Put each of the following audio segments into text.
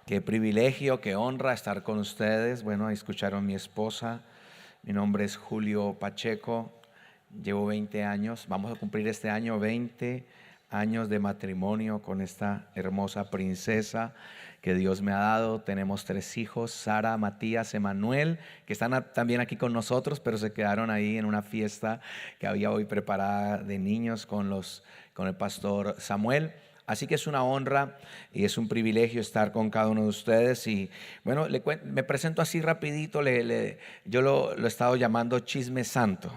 Qué privilegio, qué honra estar con ustedes. Bueno, ahí escucharon mi esposa. Mi nombre es Julio Pacheco. Llevo 20 años. Vamos a cumplir este año 20 años de matrimonio con esta hermosa princesa que Dios me ha dado. Tenemos 3 hijos, Sara, Matías, Emanuel, que están también aquí con nosotros, pero se quedaron ahí en una fiesta que había hoy preparada de niños con el pastor Samuel. Así que es una honra y es un privilegio estar con cada uno de ustedes. Y bueno, me presento así rapidito. Yo lo he estado llamando Chisme Santo,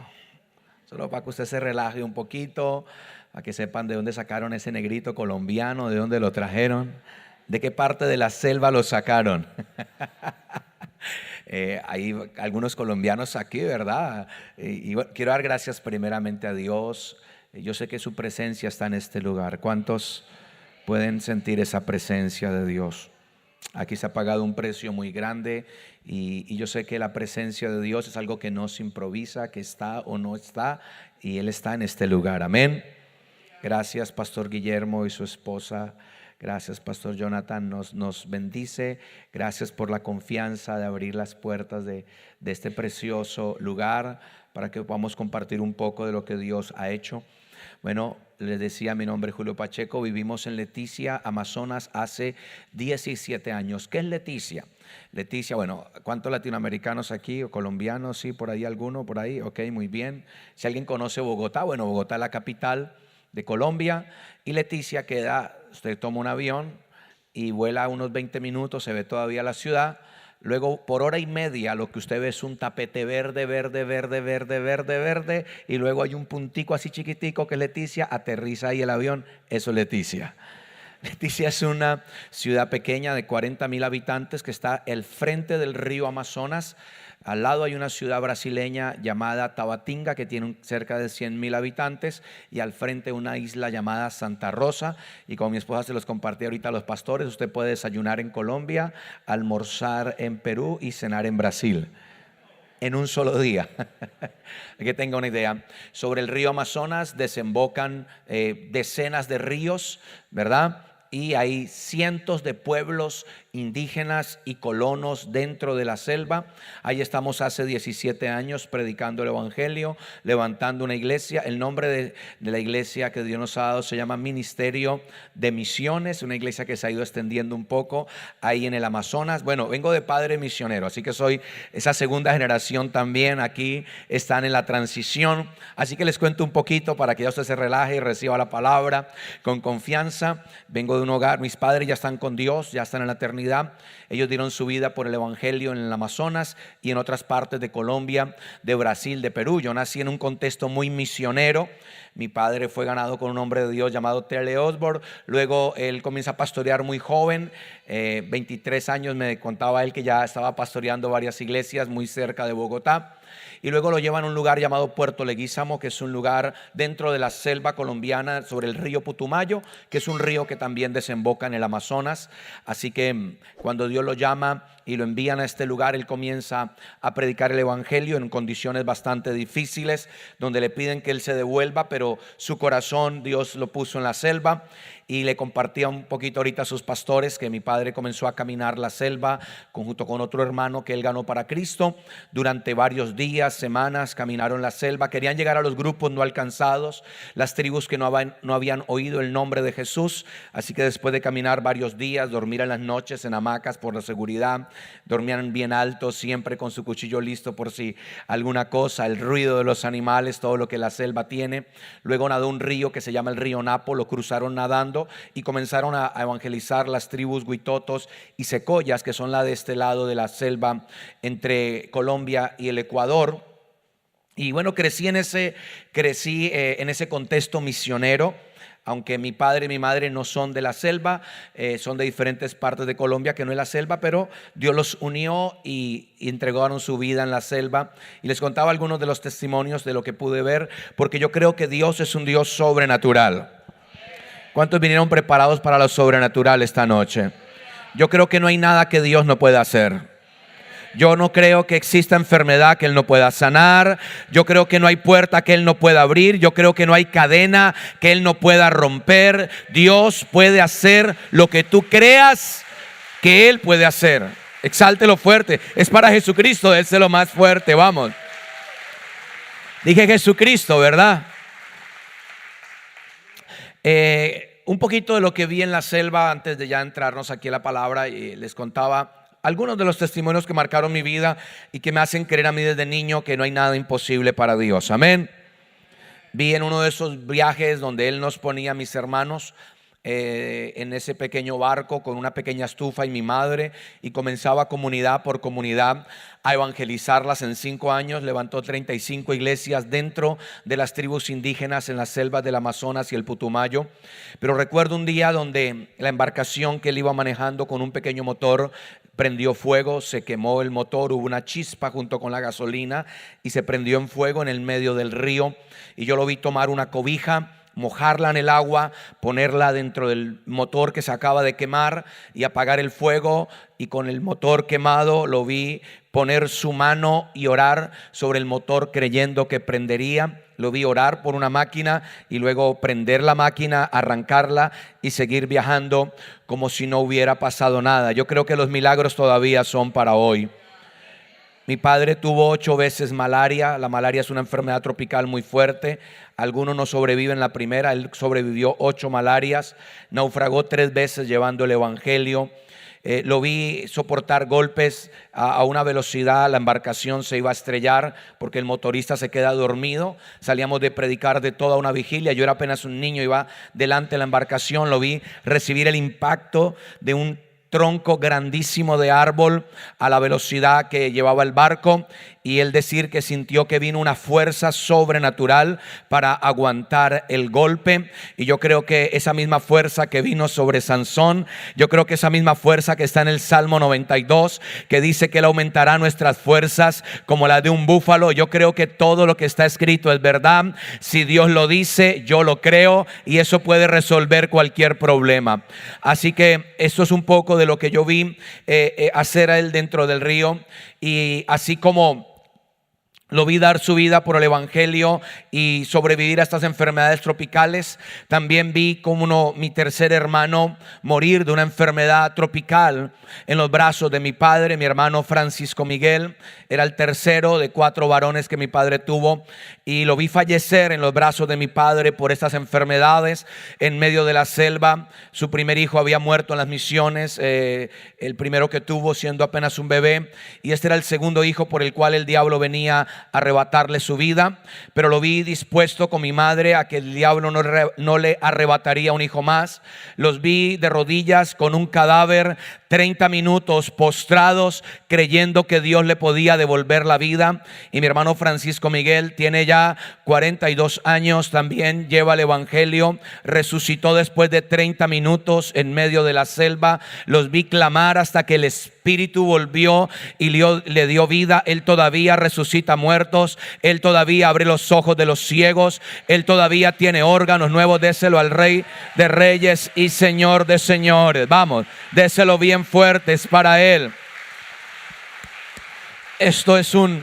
solo para que usted se relaje un poquito, para que sepan de dónde sacaron ese negrito colombiano, de dónde lo trajeron, de qué parte de la selva lo sacaron. Hay algunos colombianos aquí, ¿verdad? Y bueno, quiero dar gracias primeramente a Dios. Yo sé que su presencia está en este lugar. ¿Cuántos pueden sentir esa presencia de Dios? Aquí se ha pagado un precio muy grande y yo sé que la presencia de Dios es algo que no se improvisa, que está o no está, y Él está en este lugar. Amén. Gracias, Pastor Guillermo y su esposa. Gracias, Pastor Jonathan, nos bendice. Gracias por la confianza de abrir las puertas de este precioso lugar para que podamos compartir un poco de lo que Dios ha hecho. Bueno, les decía, mi nombre es Julio Pacheco. Vivimos en Leticia, Amazonas, hace 17 años. ¿Qué es Leticia? Leticia, bueno, ¿cuántos latinoamericanos aquí o colombianos? Sí, por ahí alguno, por ahí, ok, muy bien. Si alguien conoce Bogotá, bueno, Bogotá es la capital de Colombia y Leticia queda, usted toma un avión y vuela unos 20 minutos, se ve todavía la ciudad. Luego por hora y media lo que usted ve es un tapete verde, verde, verde, verde, verde, verde, y luego hay un puntico así chiquitico que es Leticia, aterriza ahí el avión, eso es Leticia. Leticia es una ciudad pequeña de 40,000 habitantes que está al frente del río Amazonas. Al lado hay una ciudad brasileña llamada Tabatinga que tiene cerca de 100,000 habitantes, y al frente una isla llamada Santa Rosa. Y como mi esposa se los compartí ahorita a los pastores, usted puede desayunar en Colombia, almorzar en Perú y cenar en Brasil en un solo día. Que tenga una idea. Sobre el río Amazonas desembocan decenas de ríos, ¿verdad? Y hay cientos de pueblos indígenas y colonos dentro de la selva. Ahí estamos hace 17 años predicando el evangelio, levantando una iglesia. El nombre de la iglesia que Dios nos ha dado se llama Ministerio de Misiones, una iglesia que se ha ido extendiendo un poco ahí en el Amazonas. Bueno, vengo de padre misionero, así que soy esa segunda generación también. Aquí están en la transición, así que les cuento un poquito para que ya usted se relaje y reciba la palabra con confianza. Vengo de un hogar, mis padres ya están con Dios, ya están en la eternidad. Ellos dieron su vida por el evangelio en el Amazonas y en otras partes de Colombia, de Brasil, de Perú. Yo nací en un contexto muy misionero. Mi padre fue ganado con un hombre de Dios llamado T.L. Osborne. Luego él comienza a pastorear muy joven, 23 años me contaba él que ya estaba pastoreando varias iglesias muy cerca de Bogotá. Y luego lo llevan a un lugar llamado Puerto Leguízamo, que es un lugar dentro de la selva colombiana sobre el río Putumayo, que es un río que también desemboca en el Amazonas. Así que cuando Dios lo llama y lo envían a este lugar, él comienza a predicar el evangelio en condiciones bastante difíciles, donde le piden que él se devuelva, pero su corazón Dios lo puso en la selva. Y le compartía un poquito ahorita a sus pastores que mi padre comenzó a caminar la selva junto con otro hermano que él ganó para Cristo. Durante varios días, semanas, caminaron la selva. Querían llegar a los grupos no alcanzados, las tribus que no habían oído el nombre de Jesús. Así que después de caminar varios días, dormir en las noches en hamacas por la seguridad, dormían bien altos, siempre con su cuchillo listo por si alguna cosa, el ruido de los animales, todo lo que la selva tiene. Luego nadó un río que se llama el río Napo, lo cruzaron nadando y comenzaron a evangelizar las tribus Huitotos y Secoyas, que son la de este lado de la selva entre Colombia y el Ecuador. Y bueno, crecí en ese contexto misionero. Aunque mi padre y mi madre no son de la selva, son de diferentes partes de Colombia que no es la selva, pero Dios los unió y entregaron su vida en la selva. Y les contaba algunos de los testimonios de lo que pude ver, porque yo creo que Dios es un Dios sobrenatural. ¿Cuántos vinieron preparados para lo sobrenatural esta noche? Yo creo que no hay nada que Dios no pueda hacer. Yo no creo que exista enfermedad que Él no pueda sanar. Yo creo que no hay puerta que Él no pueda abrir. Yo creo que no hay cadena que Él no pueda romper. Dios puede hacer lo que tú creas que Él puede hacer. Exáltelo fuerte. Es para Jesucristo, déselo más fuerte, vamos. Dije Jesucristo, ¿verdad? Un poquito de lo que vi en la selva antes de ya entrarnos aquí en la palabra, y les contaba algunos de los testimonios que marcaron mi vida y que me hacen creer a mí desde niño que no hay nada imposible para Dios. Amén. Vi en uno de esos viajes donde Él nos ponía a mis hermanos en ese pequeño barco con una pequeña estufa y mi madre, y comenzaba comunidad por comunidad a evangelizarlas. En 5 años levantó 35 iglesias dentro de las tribus indígenas en las selvas del Amazonas y el Putumayo. Pero recuerdo un día donde la embarcación que él iba manejando con un pequeño motor prendió fuego, se quemó el motor, hubo una chispa junto con la gasolina y se prendió en fuego en el medio del río. Y yo lo vi tomar una cobija, mojarla en el agua, ponerla dentro del motor que se acaba de quemar y apagar el fuego, y con el motor quemado lo vi poner su mano y orar sobre el motor creyendo que prendería. Lo vi orar por una máquina y luego prender la máquina, arrancarla y seguir viajando como si no hubiera pasado nada. Yo creo que los milagros todavía son para hoy. Mi padre tuvo 8 veces malaria. La malaria es una enfermedad tropical muy fuerte. Algunos no sobreviven la primera. Él sobrevivió 8 malarias. Naufragó 3 veces llevando el evangelio. Lo vi soportar golpes a una velocidad. La embarcación se iba a estrellar porque el motorista se queda dormido. Salíamos de predicar de toda una vigilia. Yo era apenas un niño, iba delante de la embarcación. Lo vi recibir el impacto de un tronco grandísimo de árbol a la velocidad que llevaba el barco, y él decir que sintió que vino una fuerza sobrenatural para aguantar el golpe. Y yo creo que esa misma fuerza que vino sobre Sansón, yo creo que esa misma fuerza que está en el Salmo 92, que dice que él aumentará nuestras fuerzas como la de un búfalo, yo creo que todo lo que está escrito es verdad. Si Dios lo dice, yo lo creo, y eso puede resolver cualquier problema. Así que eso es un poco de lo que yo vi hacer a él dentro del río. Y así como lo vi dar su vida por el evangelio y sobrevivir a estas enfermedades tropicales, también vi como mi tercer hermano morir de una enfermedad tropical en los brazos de mi padre. Mi hermano Francisco Miguel era el tercero de 4 varones que mi padre tuvo, y lo vi fallecer en los brazos de mi padre por estas enfermedades en medio de la selva. Su primer hijo había muerto en las misiones, el primero que tuvo siendo apenas un bebé, y este era el segundo hijo por el cual el diablo venía arrebatarle su vida. Pero lo vi dispuesto con mi madre a que el diablo no le arrebataría un hijo más. Los vi de rodillas con un cadáver 30 minutos postrados, creyendo que Dios le podía devolver la vida. Y mi hermano Francisco Miguel tiene ya 42 años, también lleva el evangelio, resucitó después de 30 minutos en medio de la selva. Los vi clamar hasta que el Espíritu volvió y le dio vida. Él todavía resucita muertos, Él todavía abre los ojos de los ciegos, Él todavía tiene órganos nuevos. Déselo al Rey de Reyes y Señor de Señores. Vamos, déselo bien fuerte, es para Él. Esto es un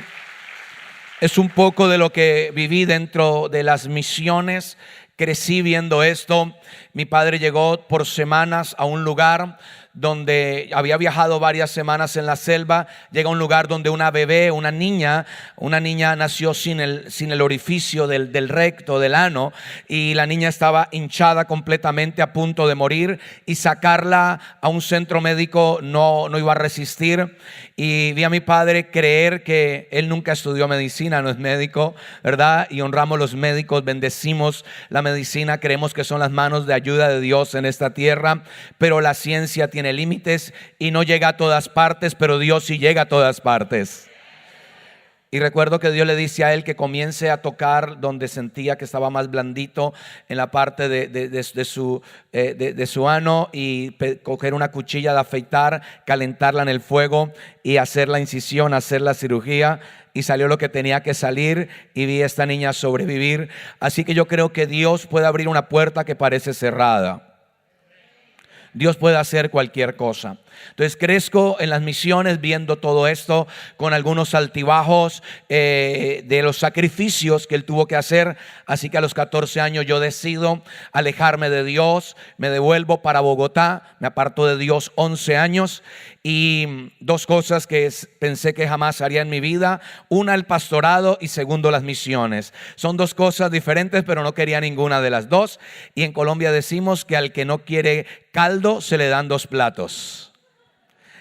poco de lo que viví dentro de las misiones. Crecí viendo esto. Mi padre llegó por semanas a un lugar donde había viajado varias semanas en la selva. Llega a un lugar donde una bebé, una niña nació sin el orificio del recto, del ano, y la niña estaba hinchada completamente, a punto de morir, y sacarla a un centro médico no iba a resistir. Y vi a mi padre creer que él nunca estudió medicina, no es médico, ¿verdad? Y honramos los médicos, bendecimos la medicina, creemos que son las manos de ayuda de Dios en esta tierra, pero la ciencia tiene límites y no llega a todas partes, pero Dios sí llega a todas partes. Y recuerdo que Dios le dice a él que comience a tocar donde sentía que estaba más blandito, en la parte de su ano, y coger una cuchilla de afeitar, calentarla en el fuego y hacer la incisión, hacer la cirugía. Y salió lo que tenía que salir, y vi a esta niña sobrevivir. Así que yo creo que Dios puede abrir una puerta que parece cerrada. Dios puede hacer cualquier cosa. Entonces crezco en las misiones viendo todo esto con algunos altibajos de los sacrificios que él tuvo que hacer. Así que a los 14 años yo decido alejarme de Dios, me devuelvo para Bogotá, me aparto de Dios 11 años. Y dos cosas que pensé que jamás haría en mi vida: una, el pastorado, y segundo, las misiones. Son dos cosas diferentes, pero no quería ninguna de las dos. Y en Colombia decimos que al que no quiere caldo se le dan 2 platos.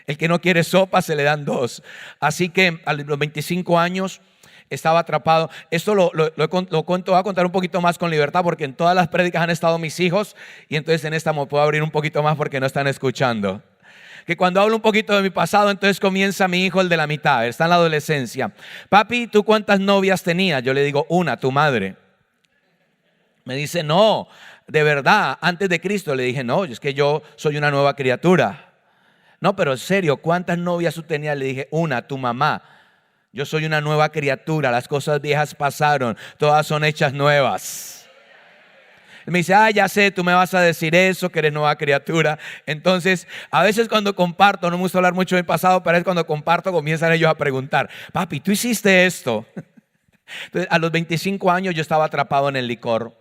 El que no quiere sopa se le dan 2. Así que a los 25 años estaba atrapado. Esto lo cuento, voy a contar un poquito más con libertad, porque en todas las prédicas han estado mis hijos, y entonces en esta me puedo abrir un poquito más porque no están escuchando. Que cuando hablo un poquito de mi pasado, entonces comienza mi hijo, el de la mitad, está en la adolescencia. Papi, ¿tú cuántas novias tenías? Yo le digo, una, tu madre. Me dice, no, de verdad, antes de Cristo. Le dije, no, es que yo soy una nueva criatura. No, pero en serio, ¿cuántas novias tú tenías? Le dije, una, tu mamá. Yo soy una nueva criatura, las cosas viejas pasaron, todas son hechas nuevas. Me dice, ya sé, tú me vas a decir eso, que eres nueva criatura. Entonces, a veces cuando comparto, no me gusta hablar mucho de mi pasado, pero es cuando comparto, comienzan ellos a preguntar, papi, ¿tú hiciste esto? Entonces, a los 25 años yo estaba atrapado en el licor.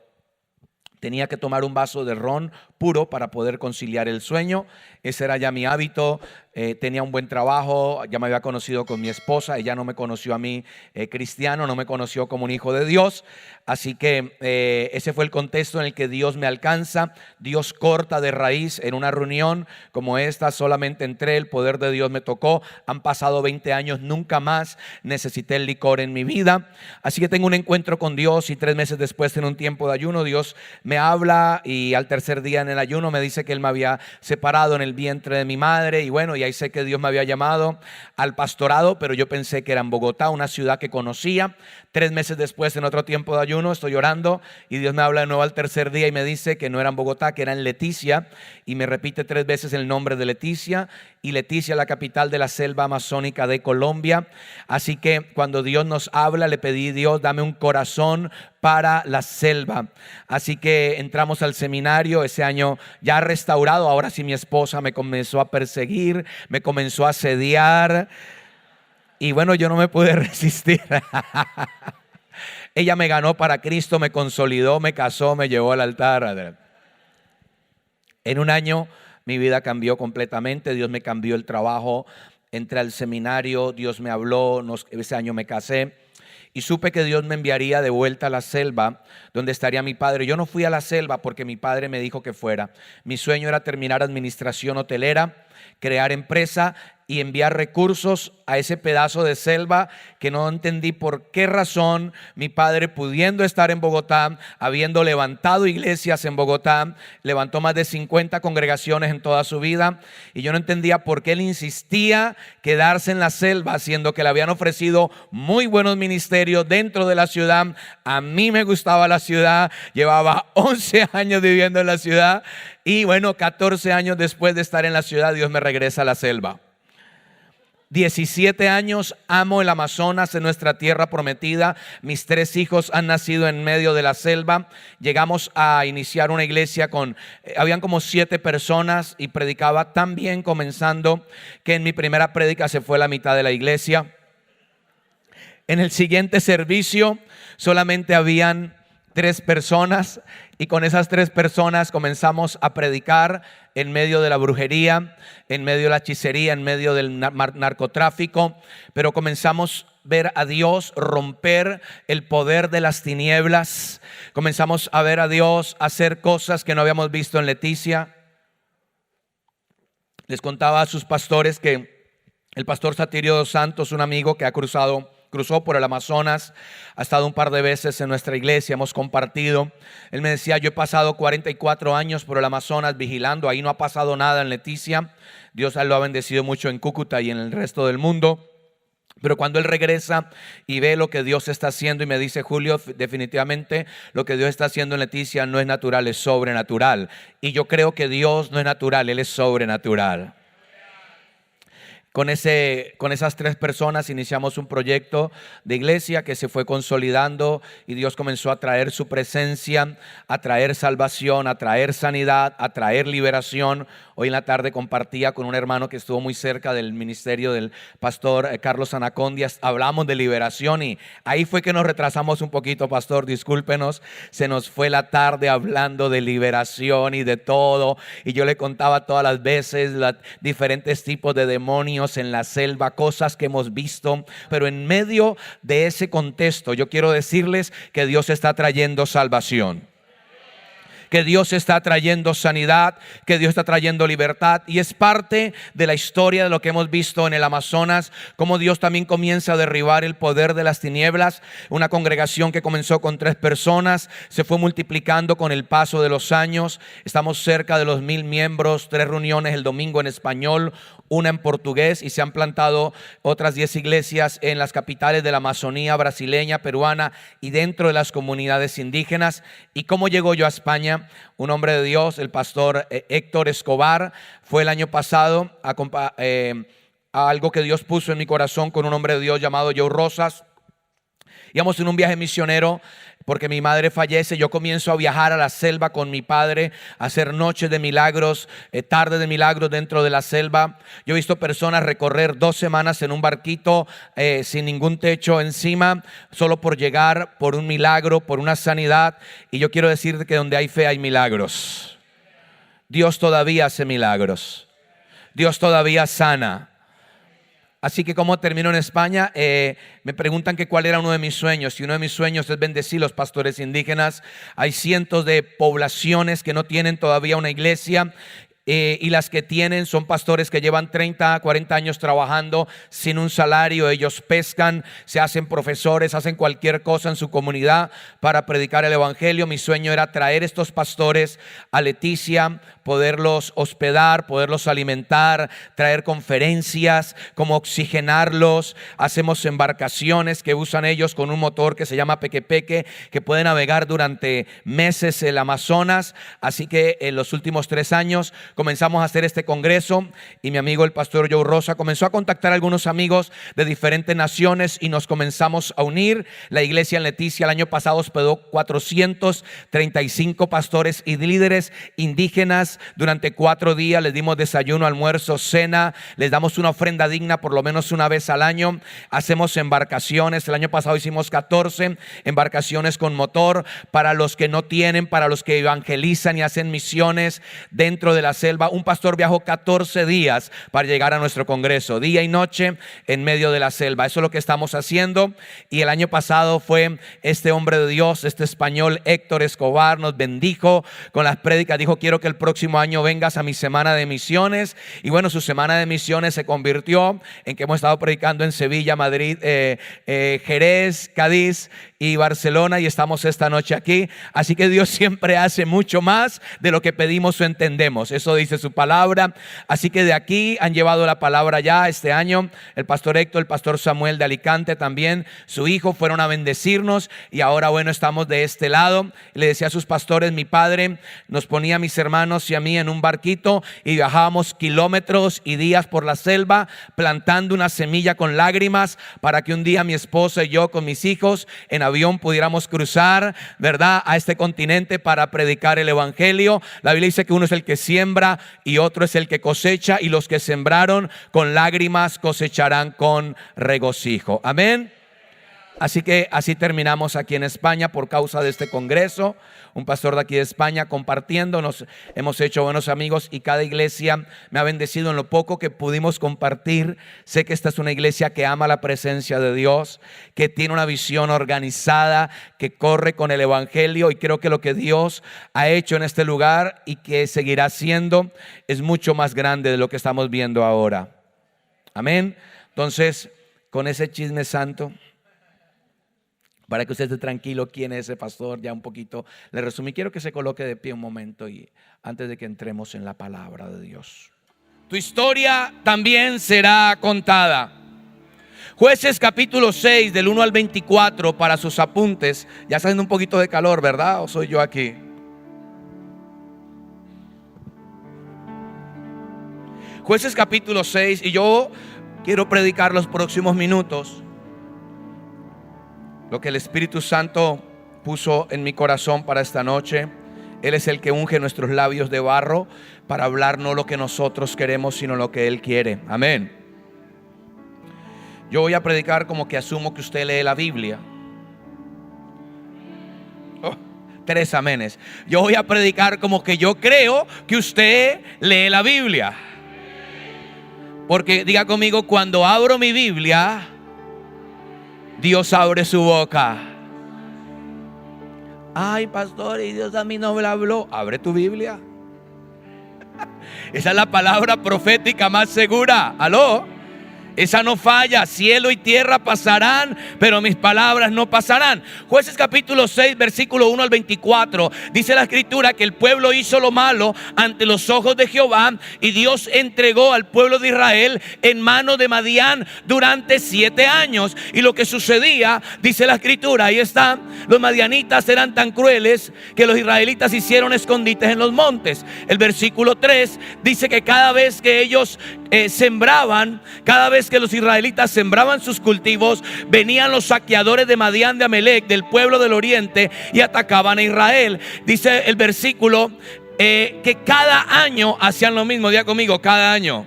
Tenía que tomar un vaso de ron puro para poder conciliar el sueño. Ese era ya mi hábito. Tenía un buen trabajo, ya me había conocido con mi esposa. Ella no me conoció a mí cristiano, no me conoció como un hijo de Dios. Así que ese fue el contexto en el que Dios me alcanza. Dios corta de raíz en una reunión como esta. Solamente entré, el poder de Dios me tocó. Han pasado 20 años, nunca más necesité el licor en mi vida. Así que tengo un encuentro con Dios, y 3 meses después, en un tiempo de ayuno, Dios me habla, y al tercer día en el ayuno me dice que Él me había separado en el vientre de mi madre. Y bueno, y ahí sé que Dios me había llamado al pastorado, pero yo pensé que era en Bogotá, una ciudad que conocía. 3 meses después, en otro tiempo de ayuno, estoy orando y Dios me habla de nuevo al tercer día y me dice que no era en Bogotá, que era en Leticia, y me repite 3 veces el nombre de Leticia. Y Leticia, la capital de la selva amazónica de Colombia. Así que cuando Dios nos habla, le pedí, Dios, dame un corazón para la selva. Así que entramos al seminario ese año ya restaurado. Ahora sí, mi esposa me comenzó a perseguir, me comenzó a asediar, y bueno, yo no me pude resistir. Ella me ganó para Cristo, me consolidó, me casó, me llevó al altar. En un año mi vida cambió completamente. Dios me cambió el trabajo, entré al seminario, Dios me habló, ese año me casé. Y supe que Dios me enviaría de vuelta a la selva, donde estaría mi padre. Yo no fui a la selva porque mi padre me dijo que fuera. Mi sueño era terminar administración hotelera, crear empresa y enviar recursos a ese pedazo de selva que no entendí por qué razón mi padre, pudiendo estar en Bogotá, habiendo levantado iglesias en Bogotá, levantó más de 50 congregaciones en toda su vida, y yo no entendía por qué él insistía quedarse en la selva, siendo que le habían ofrecido muy buenos ministerios dentro de la ciudad. A mí me gustaba la ciudad, llevaba 11 años viviendo en la ciudad, y bueno, 14 años después de estar en la ciudad, Dios me regresa a la selva. 17 años, amo el Amazonas, en nuestra tierra prometida. Mis 3 hijos han nacido en medio de la selva. Llegamos a iniciar una iglesia habían como 7 personas, y predicaba tan bien comenzando que en mi primera prédica se fue la mitad de la iglesia. En el siguiente servicio solamente habían 3 personas, y con esas 3 personas comenzamos a predicar en medio de la brujería, en medio de la hechicería, en medio del narcotráfico. Pero comenzamos a ver a Dios romper el poder de las tinieblas. Comenzamos a ver a Dios hacer cosas que no habíamos visto en Leticia. Les contaba a sus pastores que el pastor Satirio dos Santos, un amigo que cruzó por el Amazonas, ha estado un par de veces en nuestra iglesia, hemos compartido. Él me decía, yo he pasado 44 años por el Amazonas vigilando, ahí no ha pasado nada en Leticia. Dios lo ha bendecido mucho en Cúcuta y en el resto del mundo. Pero cuando él regresa y ve lo que Dios está haciendo, y me dice, Julio, definitivamente lo que Dios está haciendo en Leticia no es natural, es sobrenatural. Y yo creo que Dios no es natural, Él es sobrenatural. con esas 3 personas iniciamos un proyecto de iglesia que se fue consolidando y Dios comenzó a traer su presencia, a traer salvación, a traer sanidad, a traer liberación. Hoy en la tarde compartía con un hermano que estuvo muy cerca del ministerio del pastor Carlos Anacondias. Hablamos de liberación y ahí fue que nos retrasamos un poquito, pastor, discúlpenos. Se nos fue la tarde hablando de liberación y de todo. Y yo le contaba todas las veces los diferentes tipos de demonios en la selva, cosas que hemos visto. Pero en medio de ese contexto yo quiero decirles que Dios está trayendo salvación, que Dios está trayendo sanidad, que Dios está trayendo libertad, y es parte de la historia de lo que hemos visto en el Amazonas, cómo Dios también comienza a derribar el poder de las tinieblas. Una congregación que comenzó con 3 personas se fue multiplicando con el paso de los años. Estamos cerca de los 1000 miembros, 3 reuniones el domingo en español, una en portugués, y se han plantado otras 10 iglesias en las capitales de la Amazonía brasileña, peruana y dentro de las comunidades indígenas. ¿Y cómo llego yo a España? Un hombre de Dios, el pastor Héctor Escobar, fue el año pasado a algo que Dios puso en mi corazón con un hombre de Dios llamado Joe Rosas. Íbamos en un viaje misionero porque mi madre fallece. Yo comienzo a viajar a la selva con mi padre, a hacer noches de milagros, tardes de milagros dentro de la selva. Yo he visto personas recorrer 2 semanas en un barquito sin ningún techo encima, solo por llegar, por un milagro, por una sanidad. Y yo quiero decirte que donde hay fe hay milagros. Dios todavía hace milagros. Dios todavía sana. Así que como termino en España, me preguntan que cuál era uno de mis sueños. Y uno de mis sueños es bendecir los pastores indígenas. Hay cientos de poblaciones que no tienen todavía una iglesia. Y las que tienen son pastores que llevan 30, 40 años trabajando sin un salario. Ellos pescan, se hacen profesores, hacen cualquier cosa en su comunidad para predicar el evangelio. Mi sueño era traer estos pastores a Leticia, poderlos hospedar, poderlos alimentar, traer conferencias, como oxigenarlos. Hacemos embarcaciones que usan ellos con un motor que se llama Pequepeque, que puede navegar durante meses el Amazonas. Así que en los últimos 3 años comenzamos a hacer este congreso y mi amigo el pastor Joe Rosa comenzó a contactar a algunos amigos de diferentes naciones y nos comenzamos a unir. La iglesia en Leticia el año pasado hospedó 435 pastores y líderes indígenas durante 4 días. Les dimos desayuno, almuerzo, cena, les damos una ofrenda digna por lo menos una vez al año. Hacemos embarcaciones. El año pasado hicimos 14 embarcaciones con motor para los que no tienen, para los que evangelizan y hacen misiones dentro de la selva. Un pastor viajó 14 días para llegar a nuestro congreso, día y noche en medio de la selva. Eso es lo que estamos haciendo. Y el año pasado fue este hombre de Dios, este español Héctor Escobar, nos bendijo con las prédicas. Dijo: quiero que el próximo año vengas a mi semana de misiones. Y bueno, su semana de misiones se convirtió en que hemos estado predicando en Sevilla, Madrid, Jerez, Cádiz y Barcelona, y estamos esta noche aquí. Así que Dios siempre hace mucho más de lo que pedimos o entendemos. Eso dice su palabra. Así que de aquí han llevado la palabra ya este año el pastor Héctor, el pastor Samuel de Alicante también, su hijo, fueron a bendecirnos. Y ahora bueno, estamos de este lado. Le decía a sus pastores, mi padre nos ponía a mis hermanos y a mí en un barquito y viajábamos kilómetros y días por la selva plantando una semilla con lágrimas para que un día mi esposa y yo con mis hijos en avión pudiéramos cruzar, ¿verdad?, a este continente para predicar el evangelio. La Biblia dice que uno es el que siembra y otro es el que cosecha, y los que sembraron con lágrimas cosecharán con regocijo. Amén. Así que así terminamos aquí en España por causa de este congreso. Un pastor de aquí de España compartiendo, nos hemos hecho buenos amigos y cada iglesia me ha bendecido en lo poco que pudimos compartir. Sé que esta es una iglesia que ama la presencia de Dios, que tiene una visión organizada, que corre con el evangelio, y creo que lo que Dios ha hecho en este lugar y que seguirá haciendo es mucho más grande de lo que estamos viendo ahora. Amén. Entonces, con ese chisme santo, para que usted esté tranquilo quién es ese pastor, ya un poquito le resumí. Quiero que se coloque de pie un momento y antes de que entremos en la palabra de Dios. Tu historia también será contada. Jueces capítulo 6 del 1 al 24 para sus apuntes. Ya está haciendo un poquito de calor, ¿verdad? ¿O soy yo aquí? Jueces capítulo 6, y yo Quiero predicar los próximos minutos lo que el Espíritu Santo puso en mi corazón para esta noche. Él es el que unge nuestros labios de barro para hablar no lo que nosotros queremos, sino lo que Él quiere. Amén. Yo voy a predicar como que asumo que usted lee la Biblia. 3 amenes. Yo voy a predicar como que yo creo que usted lee la Biblia. Porque diga conmigo, cuando abro mi Biblia, Dios abre su boca. Ay, pastor, y Dios a mí no me habló. Abre tu Biblia. Esa es la palabra profética más segura. ¿Aló? Esa no falla. Cielo y tierra pasarán, pero mis palabras no pasarán. Jueces capítulo 6, versículo 1 al 24. Dice la escritura que el pueblo hizo lo malo ante los ojos de Jehová, y Dios entregó al pueblo de Israel en mano de Madián durante 7 años. Y lo que sucedía, dice la escritura, ahí está, los madianitas eran tan crueles que los israelitas hicieron escondites en los montes. El versículo 3 dice que cada vez que ellos sembraban, cada vez que los israelitas sembraban sus cultivos, venían los saqueadores de Madián de Amelec, del pueblo del oriente, y atacaban a Israel. Dice el versículo que cada año hacían lo mismo. Diga conmigo, cada año.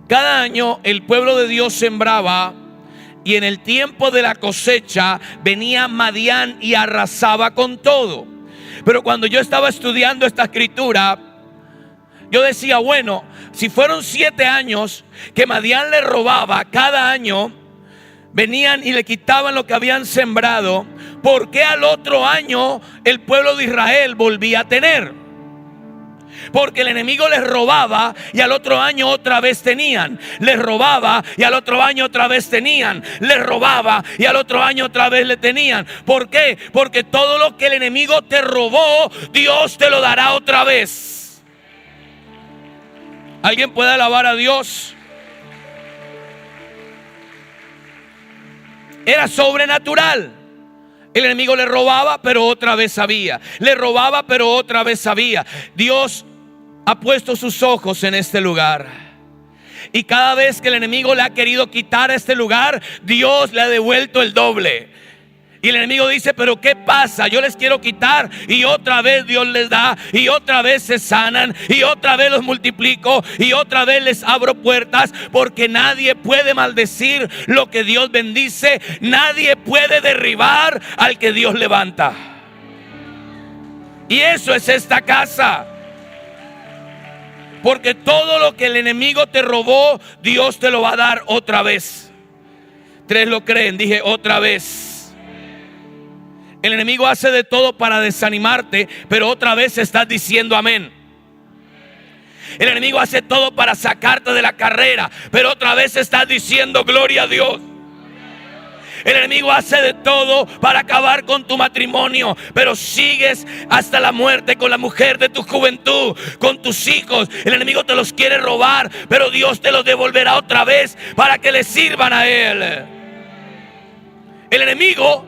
Cada año el pueblo de Dios sembraba, y en el tiempo de la cosecha venía Madián y arrasaba con todo. Pero cuando yo estaba estudiando esta escritura, yo decía, bueno, si fueron 7 años que Madián le robaba, cada año venían y le quitaban lo que habían sembrado, ¿por qué al otro año el pueblo de Israel volvía a tener? Porque el enemigo les robaba y al otro año otra vez tenían. Les robaba y al otro año otra vez tenían. Les robaba y al otro año otra vez le tenían. ¿Por qué? Porque todo lo que el enemigo te robó, Dios te lo dará otra vez. ¿Alguien puede alabar a Dios? Era sobrenatural. El enemigo le robaba, pero otra vez sabía. Le robaba, pero otra vez sabía. Dios ha puesto sus ojos en este lugar. Y cada vez que el enemigo le ha querido quitar a este lugar, Dios le ha devuelto el doble. Y el enemigo dice, pero ¿qué pasa? Yo les quiero quitar, y otra vez Dios les da, y otra vez se sanan, y otra vez los multiplico, y otra vez les abro puertas. Porque nadie puede maldecir lo que Dios bendice. Nadie puede derribar al que Dios levanta. Y eso es esta casa. Porque todo lo que el enemigo te robó, Dios te lo va a dar otra vez. 3 lo creen, dije otra vez. El enemigo hace de todo para desanimarte, pero otra vez estás diciendo amén. El enemigo hace todo para sacarte de la carrera, pero otra vez estás diciendo gloria a Dios. El enemigo hace de todo para acabar con tu matrimonio, pero sigues hasta la muerte con la mujer de tu juventud, con tus hijos. El enemigo te los quiere robar, pero Dios te los devolverá otra vez para que le sirvan a Él. El enemigo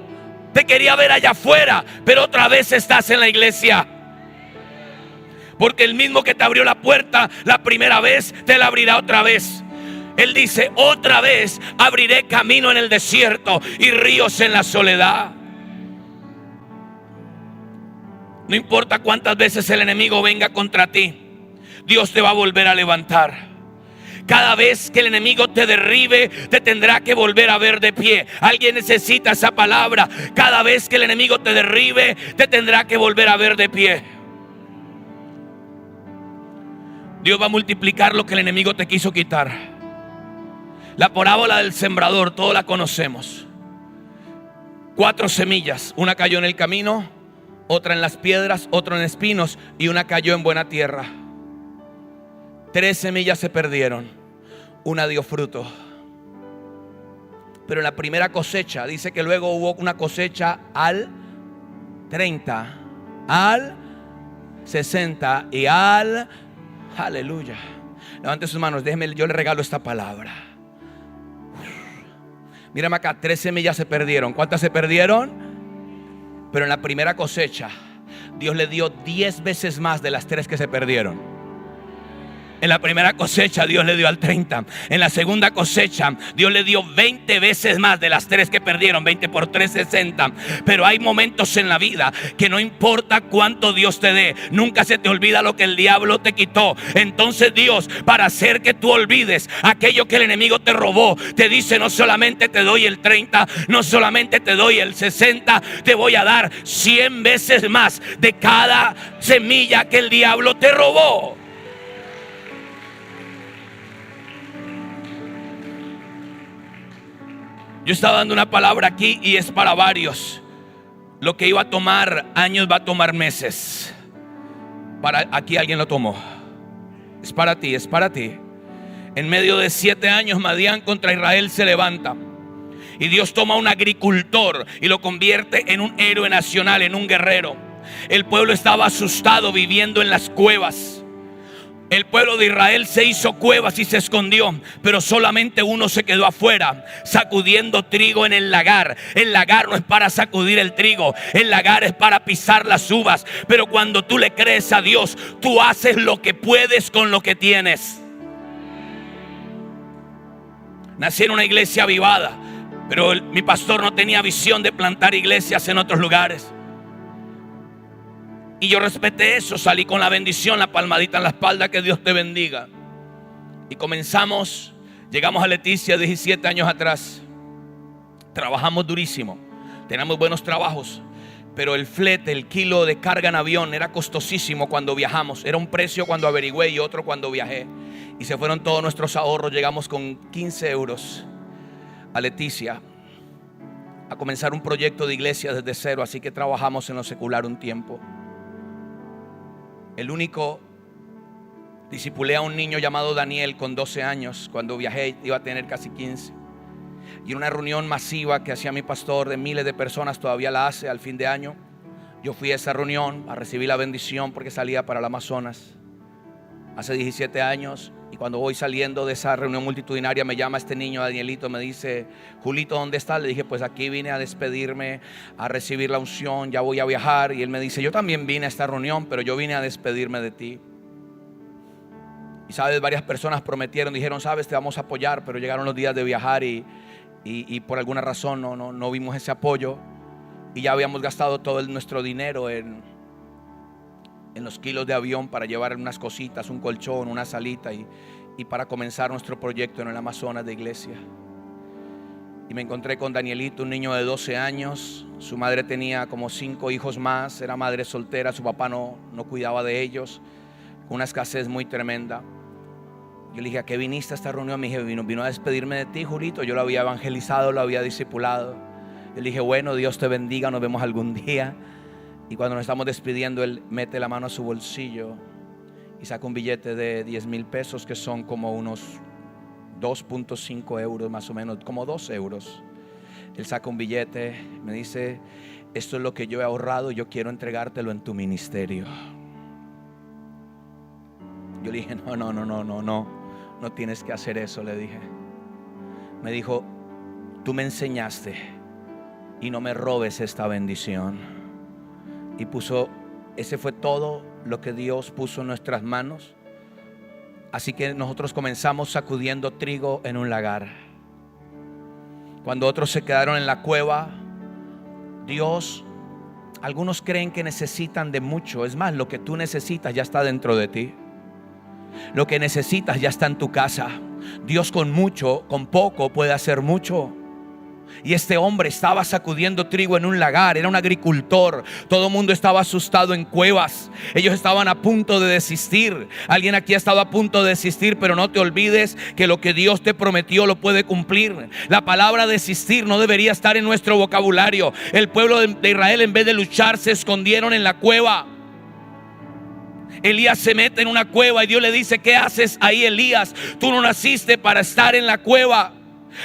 te quería ver allá afuera, pero otra vez estás en la iglesia. Porque el mismo que te abrió la puerta la primera vez, te la abrirá otra vez. Él dice, otra vez abriré camino en el desierto y ríos en la soledad. No importa cuántas veces el enemigo venga contra ti, Dios te va a volver a levantar. Cada vez que el enemigo te derribe, te tendrá que volver a ver de pie. Alguien necesita esa palabra. Cada vez que el enemigo te derribe, te tendrá que volver a ver de pie. Dios va a multiplicar lo que el enemigo te quiso quitar. La parábola del sembrador, todos la conocemos. 4 semillas. Una cayó en el camino, otra en las piedras, otra en espinos, y una cayó en buena tierra. 3 semillas se perdieron, una dio fruto. Pero en la primera cosecha, dice que luego hubo una cosecha al 30, al 60 y al... Aleluya. Levante sus manos, déjeme, yo le regalo esta palabra. Mírame acá, 3 semillas se perdieron. ¿Cuántas se perdieron? Pero en la primera cosecha, Dios le dio 10 veces más de las 3 que se perdieron. En la primera cosecha Dios le dio al 30. En la segunda cosecha Dios le dio 20 veces más de las 3 que perdieron. 20 por 3, 60. Pero hay momentos en la vida que no importa cuánto Dios te dé, nunca se te olvida lo que el diablo te quitó. Entonces Dios, para hacer que tú olvides aquello que el enemigo te robó, te dice: no solamente te doy el 30, no solamente te doy el 60, te voy a dar 100 veces más de cada semilla que el diablo te robó. Yo estaba dando una palabra aquí y es para varios. Lo que iba a tomar años va a tomar meses. Para aquí alguien lo tomó. Es para ti, es para ti. En medio de 7 años Madián contra Israel se levanta. Y Dios toma a un agricultor y lo convierte en un héroe nacional, en un guerrero. El pueblo estaba asustado, viviendo en las cuevas. El pueblo de Israel se hizo cuevas y se escondió, pero solamente uno se quedó afuera, sacudiendo trigo en el lagar. El lagar no es para sacudir el trigo, el lagar es para pisar las uvas. Pero cuando tú le crees a Dios, tú haces lo que puedes con lo que tienes. Nací en una iglesia avivada, pero mi pastor no tenía visión de plantar iglesias en otros lugares. Y yo respeté eso, salí con la bendición, la palmadita en la espalda, que Dios te bendiga. Y comenzamos, llegamos a Leticia 17 años atrás. Trabajamos durísimo, teníamos buenos trabajos, pero el flete, el kilo de carga en avión era costosísimo cuando viajamos. Era un precio cuando averigüé y otro cuando viajé. Y se fueron todos nuestros ahorros. Llegamos con 15 euros a Leticia a comenzar un proyecto de iglesia desde cero. Así que trabajamos en lo secular un tiempo. El único, discipulé a un niño llamado Daniel con 12 años. Cuando viajé iba a tener casi 15. Y en una reunión masiva que hacía mi pastor de miles de personas, todavía la hace al fin de año, yo fui a esa reunión a recibir la bendición porque salía para el Amazonas hace 17 años. Y cuando voy saliendo de esa reunión multitudinaria, me llama este niño, Danielito, me dice: Julito, ¿dónde estás? Le dije: pues aquí vine a despedirme, a recibir la unción, ya voy a viajar. Y él me dice: yo también vine a esta reunión, pero yo vine a despedirme de ti. Y sabes, varias personas prometieron, dijeron: sabes, te vamos a apoyar, pero llegaron los días de viajar y por alguna razón no vimos ese apoyo. Y ya habíamos gastado todo nuestro dinero en los kilos de avión para llevar unas cositas, un colchón, una salita y para comenzar nuestro proyecto en el Amazonas de iglesia. Y me encontré con Danielito, un niño de 12 años. Su madre tenía como 5 hijos más, era madre soltera, su papá no cuidaba de ellos, con una escasez muy tremenda. Yo le dije: ¿a qué viniste a esta reunión? Me dije: vino a despedirme de ti, Julito. Yo lo había evangelizado, lo había discipulado. Yo le dije: bueno, Dios te bendiga, nos vemos algún día. Y cuando nos estamos despidiendo, él mete la mano a su bolsillo y saca un billete de 10,000 pesos, que son como unos 2.5 euros más o menos, como 2 euros. Él saca un billete, me dice: esto es lo que yo he ahorrado, yo quiero entregártelo en tu ministerio. Yo le dije: no tienes que hacer eso, le dije. Me dijo: tú me enseñaste y no me robes esta bendición. Y ese fue todo lo que Dios puso en nuestras manos. Así que nosotros comenzamos sacudiendo trigo en un lagar. Cuando otros se quedaron en la cueva, algunos creen que necesitan de mucho. Es más, lo que tú necesitas ya está dentro de ti. Lo que necesitas ya está en tu casa. Dios con poco puede hacer mucho. Y este hombre estaba sacudiendo trigo en un lagar, era un agricultor. Todo el mundo estaba asustado en cuevas. Ellos estaban a punto de desistir. Alguien aquí ha estado a punto de desistir, pero no te olvides que lo que Dios te prometió lo puede cumplir. La palabra desistir no debería estar en nuestro vocabulario. El pueblo de Israel, en vez de luchar, se escondieron en la cueva. Elías se mete en una cueva y Dios le dice: ¿qué haces ahí, Elías? Tú no naciste para estar en la cueva.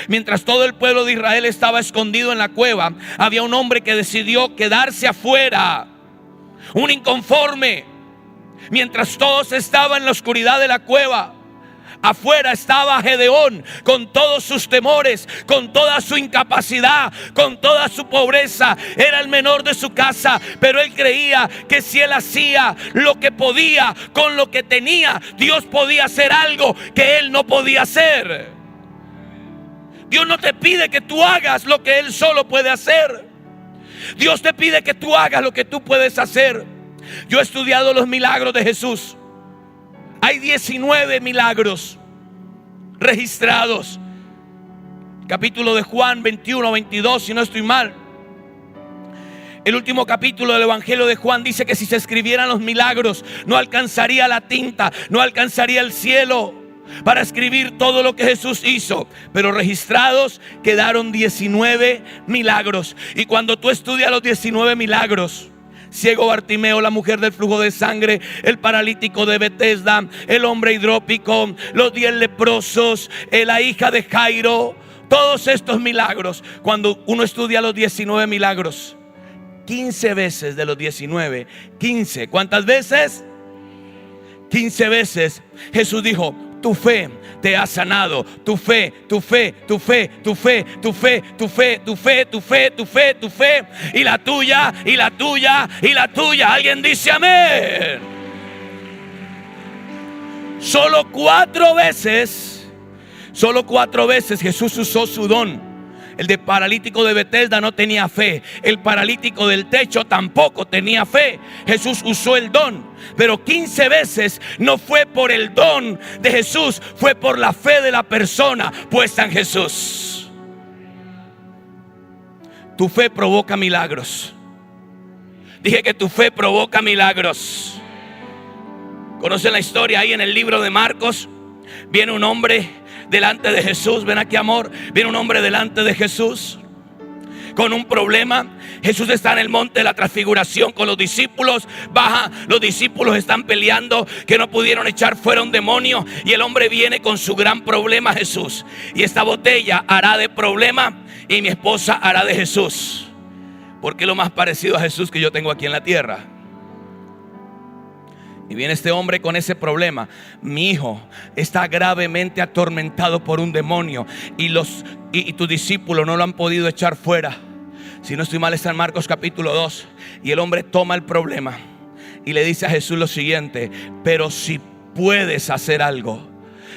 Mientras todo el pueblo de Israel estaba escondido en la cueva, había un hombre que decidió quedarse afuera, un inconforme. Mientras todos estaban en la oscuridad de la cueva, Afuera estaba Gedeón con todos sus temores, con toda su incapacidad, con toda su pobreza. Era el menor de su casa, pero él creía que si él hacía lo que podía con lo que tenía, Dios podía hacer algo que él no podía hacer. Dios no te pide que tú hagas lo que Él solo puede hacer. Dios te pide que tú hagas lo que tú puedes hacer. Yo he estudiado los milagros de Jesús. Hay 19 milagros registrados. Capítulo de Juan 21, 22, si no estoy mal. El último capítulo del Evangelio de Juan dice que si se escribieran los milagros, no alcanzaría la tinta, no alcanzaría el cielo para escribir todo lo que Jesús hizo. Pero registrados quedaron 19 milagros. Y cuando tú estudias los 19 milagros, ciego Bartimeo, la mujer del flujo de sangre, el paralítico de Betesda, el hombre hidrópico, los 10 leprosos, la hija de Jairo, todos estos milagros, cuando uno estudia los 19 milagros, 15 veces de los 19, 15, ¿cuántas veces? 15 veces Jesús dijo: tu fe te ha sanado, tu fe, tu fe, tu fe, tu fe, tu fe, tu fe, tu fe, tu fe, tu fe, tu fe, y la tuya, y la tuya, y la tuya. Alguien dice amén. Solo 4 veces Jesús usó su don. El de paralítico de Betesda no tenía fe. El paralítico del techo tampoco tenía fe. Jesús usó el don. Pero 15 veces no fue por el don de Jesús, fue por la fe de la persona puesta en Jesús. Tu fe provoca milagros. Dije que tu fe provoca milagros. ¿Conocen la historia? Ahí en el libro de Marcos viene un hombre delante de Jesús. Ven aquí, amor. Viene un hombre delante de Jesús con un problema. Jesús está en el monte de la transfiguración con los discípulos. Baja, los discípulos están peleando, que no pudieron echar fuera un demonio. Y el hombre viene con su gran problema a Jesús. Y esta botella hará de problema y mi esposa hará de Jesús. Porque es lo más parecido a Jesús que yo tengo aquí en la tierra. Y viene este hombre con ese problema. Mi hijo está gravemente atormentado por un demonio y tus discípulos no lo han podido echar fuera. Si no estoy mal, está en Marcos capítulo 2. Y el hombre toma el problema y le dice a Jesús lo siguiente: pero si puedes hacer algo.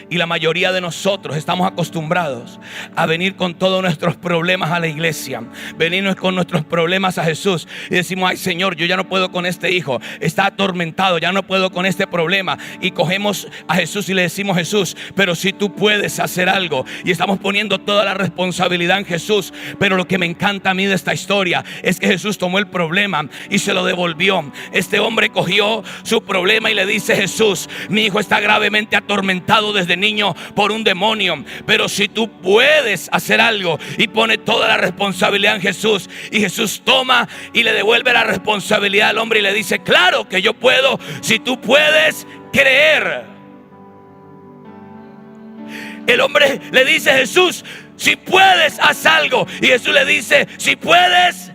Y la mayoría de nosotros estamos acostumbrados a venir con todos nuestros problemas a la iglesia, venirnos con nuestros problemas a Jesús y decimos: ay Señor, yo ya no puedo con este hijo, está atormentado, ya no puedo con este problema. Y cogemos a Jesús y le decimos: Jesús, pero si tú puedes hacer algo. Y estamos poniendo toda la responsabilidad en Jesús. Pero lo que me encanta a mí de esta historia es que Jesús tomó el problema y se lo devolvió. Este hombre cogió su problema y le dice: Jesús, mi hijo está gravemente atormentado desde niño por un demonio, pero si tú puedes hacer algo. Y pone toda la responsabilidad en Jesús. Y Jesús toma y le devuelve la responsabilidad al hombre y le dice: claro que yo puedo, si tú puedes creer. El hombre le dice: Jesús, si puedes, haz algo. Y Jesús le dice: si puedes,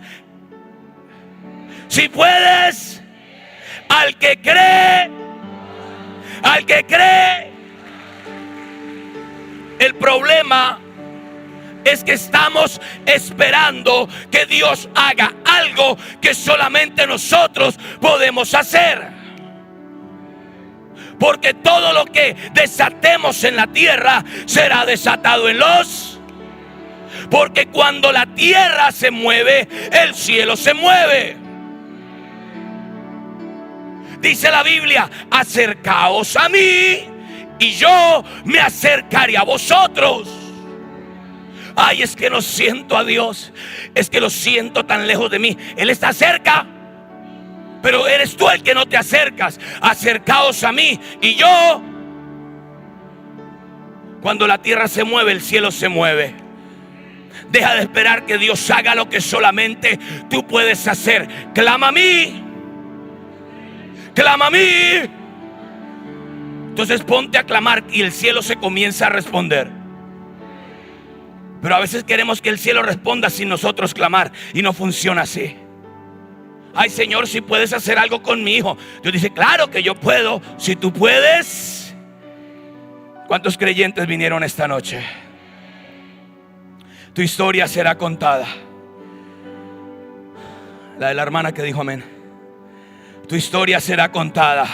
al que cree, al que cree. El problema es que estamos esperando que Dios haga algo que solamente nosotros podemos hacer. Porque todo lo que desatemos en la tierra será desatado en los. Porque cuando la tierra se mueve, el cielo se mueve. Dice la Biblia: acercaos a mí y yo me acercaré a vosotros. Ay, es que no siento a Dios. Es que lo siento tan lejos de mí. Él está cerca, pero eres tú el que no te acercas. Acercaos a mí y yo. Cuando la tierra se mueve, el cielo se mueve. Deja de esperar que Dios haga lo que solamente tú puedes hacer. Clama a mí. Clama a mí. Entonces ponte a clamar y el cielo se comienza a responder. Pero a veces queremos que el cielo responda sin nosotros clamar, y no funciona así. Ay Señor, si puedes hacer algo con mi hijo. Dios dice: claro que yo puedo. Si tú puedes, ¿Cuántos creyentes vinieron esta noche? Tu historia será contada. La de la hermana que dijo amén. Tu historia será contada.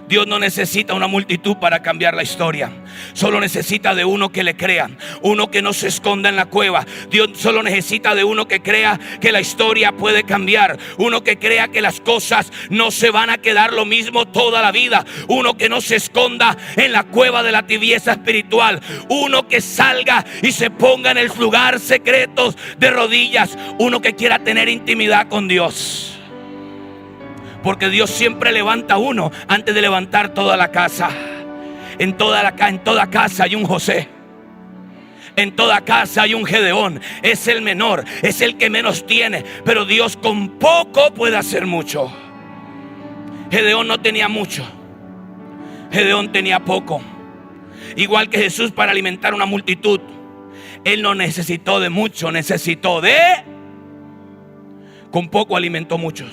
Dios no necesita una multitud para cambiar la historia. Solo necesita de uno que le crea, uno que no se esconda en la cueva. Dios solo necesita de uno que crea que la historia puede cambiar, uno que crea que las cosas no se van a quedar lo mismo toda la vida, uno que no se esconda en la cueva de la tibieza espiritual, uno que salga y se ponga en el lugar secreto de rodillas, uno que quiera tener intimidad con Dios. Porque Dios siempre levanta uno antes de levantar toda la casa. En toda casa hay un José. En toda casa hay un Gedeón. Es el menor, es el que menos tiene, pero Dios con poco puede hacer mucho. Gedeón no tenía mucho, Gedeón tenía poco. Igual que Jesús para alimentar una multitud, Él no necesitó de mucho, necesitó de... Con poco alimentó muchos.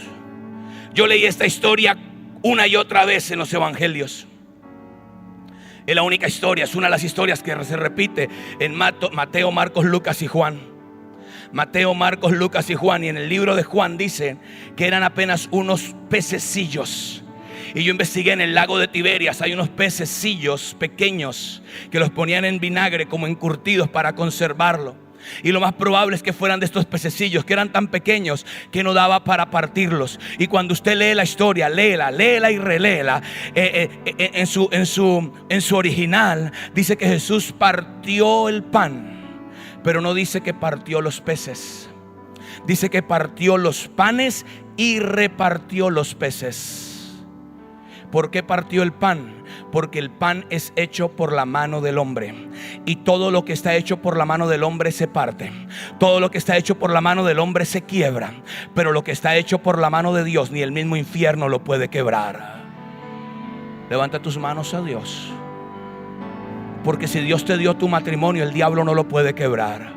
Yo leí esta historia una y otra vez en los evangelios. Es la única historia, es una de las historias que se repite en Mateo, Marcos, Lucas y Juan. Mateo, Marcos, Lucas y Juan. Y en el libro de Juan dice que eran apenas unos pececillos. Y yo investigué en el lago de Tiberias. Hay unos pececillos pequeños que los ponían en vinagre como encurtidos para conservarlo. Y lo más probable es que fueran de estos pececillos que eran tan pequeños que no daba para partirlos. Y cuando usted lee la historia, léela y reléela, en su original dice que Jesús partió el pan, pero no dice que partió los peces. Dice que partió los panes y repartió los peces. ¿Por qué partió el pan? Porque el pan es hecho por la mano del hombre. Y todo lo que está hecho por la mano del hombre se parte. Todo lo que está hecho por la mano del hombre se quiebra. Pero lo que está hecho por la mano de Dios, ni el mismo infierno lo puede quebrar. Levanta tus manos a Dios. Porque si Dios te dio tu matrimonio, el diablo no lo puede quebrar.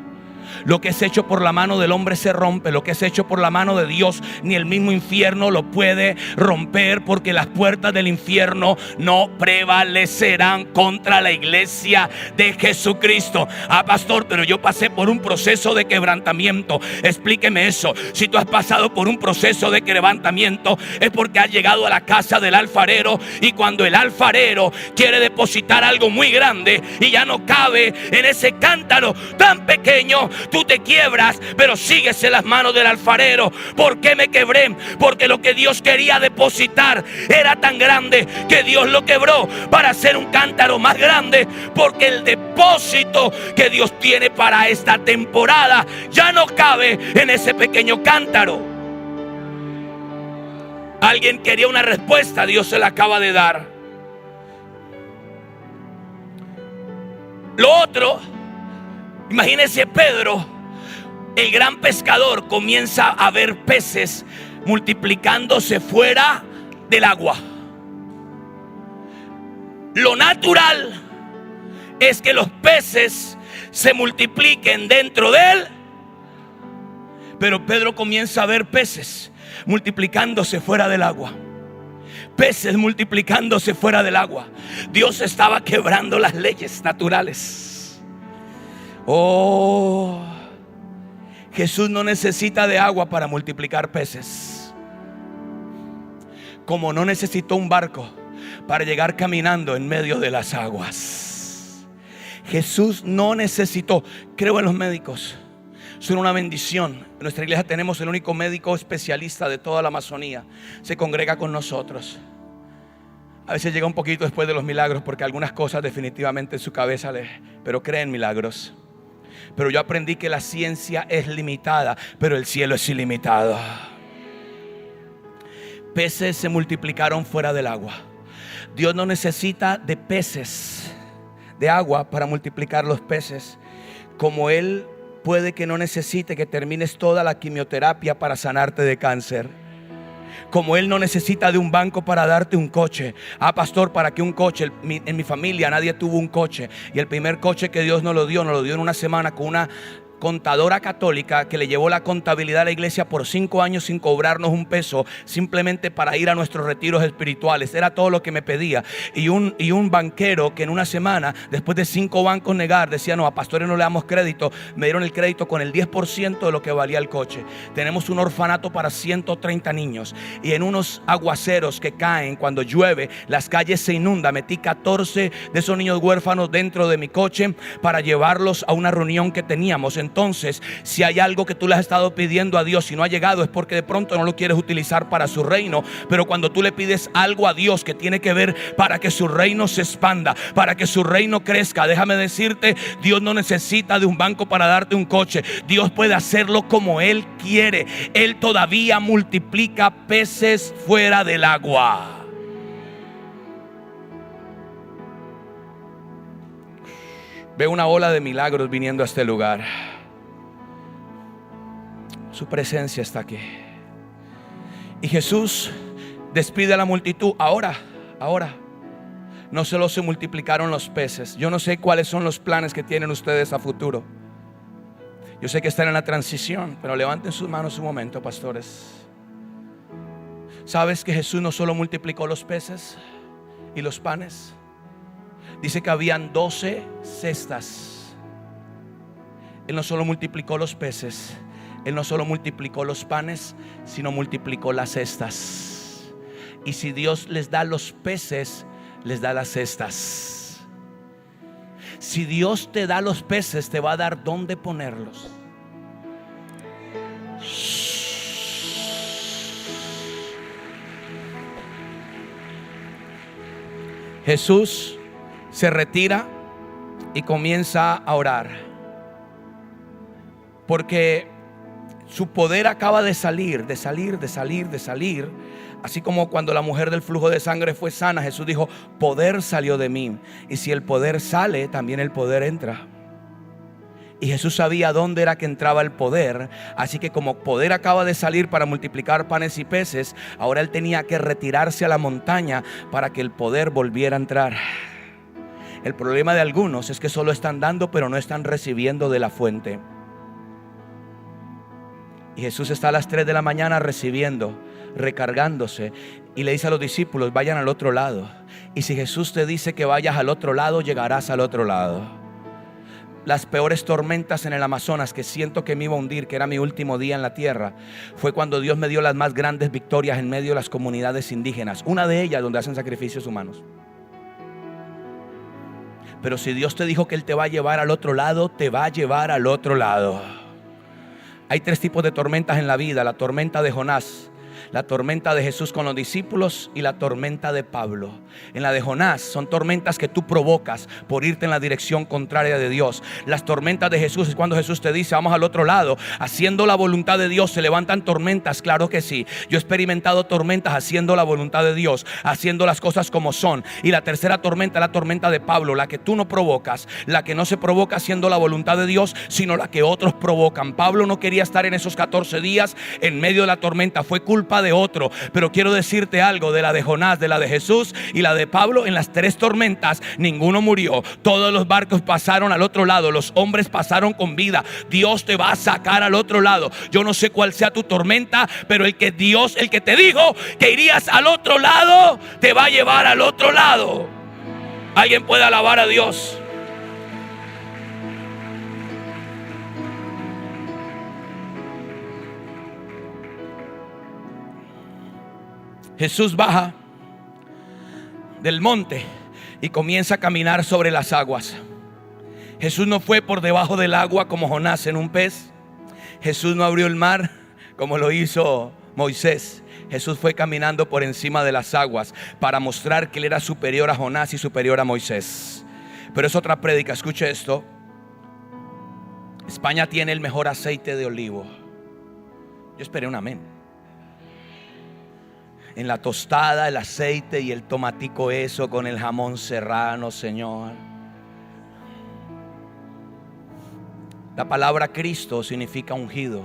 Lo que es hecho por la mano del hombre se rompe. Lo que es hecho por la mano de Dios, ni el mismo infierno lo puede romper. Porque las puertas del infierno no prevalecerán contra la iglesia de Jesucristo. Pastor, pero yo pasé por un proceso de quebrantamiento. Explíqueme eso. Si tú has pasado por un proceso de quebrantamiento, es porque has llegado a la casa del alfarero. Y cuando el alfarero quiere depositar algo muy grande y ya no cabe en ese cántaro tan pequeño, tú te quiebras, pero sigues en las manos del alfarero. ¿Por qué me quebré? Porque lo que Dios quería depositar era tan grande que Dios lo quebró para hacer un cántaro más grande. Porque el depósito que Dios tiene para esta temporada ya no cabe en ese pequeño cántaro. Alguien quería una respuesta, Dios se la acaba de dar. Lo otro, imagínense Pedro, el gran pescador, comienza a ver peces multiplicándose fuera del agua. Lo natural es que los peces se multipliquen dentro de él, pero Pedro comienza a ver peces multiplicándose fuera del agua. Peces multiplicándose fuera del agua. Dios estaba quebrando las leyes naturales. Oh, Jesús no necesita de agua para multiplicar peces, como no necesitó un barco para llegar caminando en medio de las aguas. Jesús no necesitó. Creo en los médicos, son una bendición. En nuestra iglesia tenemos el único médico especialista de toda la Amazonía. Se congrega con nosotros. A veces llega un poquito después de los milagros, porque algunas cosas definitivamente en su cabeza pero cree en milagros. Pero yo aprendí que la ciencia es limitada, pero el cielo es ilimitado. Peces se multiplicaron fuera del agua. Dios no necesita de peces, de agua, para multiplicar los peces. Como Él puede que no necesite que termines toda la quimioterapia para sanarte de cáncer. Como Él no necesita de un banco para darte un coche. Pastor, para que un coche, en mi familia nadie tuvo un coche. Y el primer coche que Dios nos lo dio en una semana con una contadora católica que le llevó la contabilidad a la iglesia por 5 años sin cobrarnos un peso, simplemente para ir a nuestros retiros espirituales. Era todo lo que me pedía. Y un banquero que en una semana, después de 5 bancos negar, decía: no, a pastores no le damos crédito. Me dieron el crédito con el 10% de lo que valía el coche. Tenemos un orfanato para 130 niños, y en unos aguaceros que caen cuando llueve, las calles se inundan. Metí 14 de esos niños huérfanos dentro de mi coche para llevarlos a una reunión que teníamos. Entonces, si hay algo que tú le has estado pidiendo a Dios y no ha llegado, es porque de pronto no lo quieres utilizar para su reino. Pero cuando tú le pides algo a Dios que tiene que ver para que su reino se expanda, para que su reino crezca, déjame decirte, Dios no necesita de un banco para darte un coche. Dios puede hacerlo como Él quiere. Él todavía multiplica peces fuera del agua. Veo una ola de milagros viniendo a este lugar. Su presencia está aquí. Y Jesús despide a la multitud. Ahora no solo se multiplicaron los peces. Yo no sé cuáles son los planes que tienen ustedes a futuro. Yo sé que están en la transición, pero levanten sus manos un momento, pastores. ¿Sabes que Jesús no solo multiplicó los peces y los panes? Dice que habían 12 cestas. Él no solo multiplicó los peces, Él no solo multiplicó los panes, sino multiplicó las cestas. Y si Dios les da los peces, les da las cestas. Si Dios te da los peces, te va a dar dónde ponerlos. Jesús se retira y comienza a orar, porque su poder acaba de salir. Así como cuando la mujer del flujo de sangre fue sana, Jesús dijo: poder salió de mí. Y si el poder sale, también el poder entra. Y Jesús sabía dónde era que entraba el poder. Así que como poder acaba de salir para multiplicar panes y peces, ahora Él tenía que retirarse a la montaña para que el poder volviera a entrar. El problema de algunos es que solo están dando, pero no están recibiendo de la fuente. Y Jesús está a las 3 de la mañana recibiendo, recargándose, y le dice a los discípulos: vayan al otro lado. Y si Jesús te dice que vayas al otro lado, llegarás al otro lado. Las peores tormentas en el Amazonas, que siento que me iba a hundir, que era mi último día en la tierra, fue cuando Dios me dio las más grandes victorias en medio de las comunidades indígenas. Una de ellas donde hacen sacrificios humanos. Pero si Dios te dijo que Él te va a llevar al otro lado, te va a llevar al otro lado. Hay 3 tipos de tormentas en la vida: la tormenta de Jonás, la tormenta de Jesús con los discípulos y la tormenta de Pablo. En la de Jonás son tormentas que tú provocas por irte en la dirección contraria de Dios. Las tormentas de Jesús es cuando Jesús te dice: vamos al otro lado. Haciendo la voluntad de Dios se levantan tormentas, claro que sí. Yo he experimentado tormentas haciendo la voluntad de Dios, haciendo las cosas como son. Y la tercera tormenta es la tormenta de Pablo, la que tú no provocas, la que no se provoca haciendo la voluntad de Dios, sino la que otros provocan. Pablo no quería estar en esos 14 días en medio de la tormenta, fue culpa de otro. Pero quiero decirte algo: de la de Jonás, de la de Jesús y la de Pablo, en las 3 tormentas ninguno murió. Todos los barcos pasaron al otro lado, los hombres pasaron con vida. Dios te va a sacar al otro lado. Yo no sé cuál sea tu tormenta, pero el que te dijo que irías al otro lado, te va a llevar al otro lado. ¿Alguien puede alabar a Dios? Jesús baja del monte y comienza a caminar sobre las aguas. Jesús no fue por debajo del agua como Jonás en un pez. Jesús no abrió el mar como lo hizo Moisés. Jesús fue caminando por encima de las aguas para mostrar que Él era superior a Jonás y superior a Moisés. Pero es otra prédica. Escuche esto. España tiene el mejor aceite de olivo. Yo esperé un amén. En la tostada, el aceite y el tomatico, eso con el jamón serrano, Señor. La palabra Cristo significa ungido,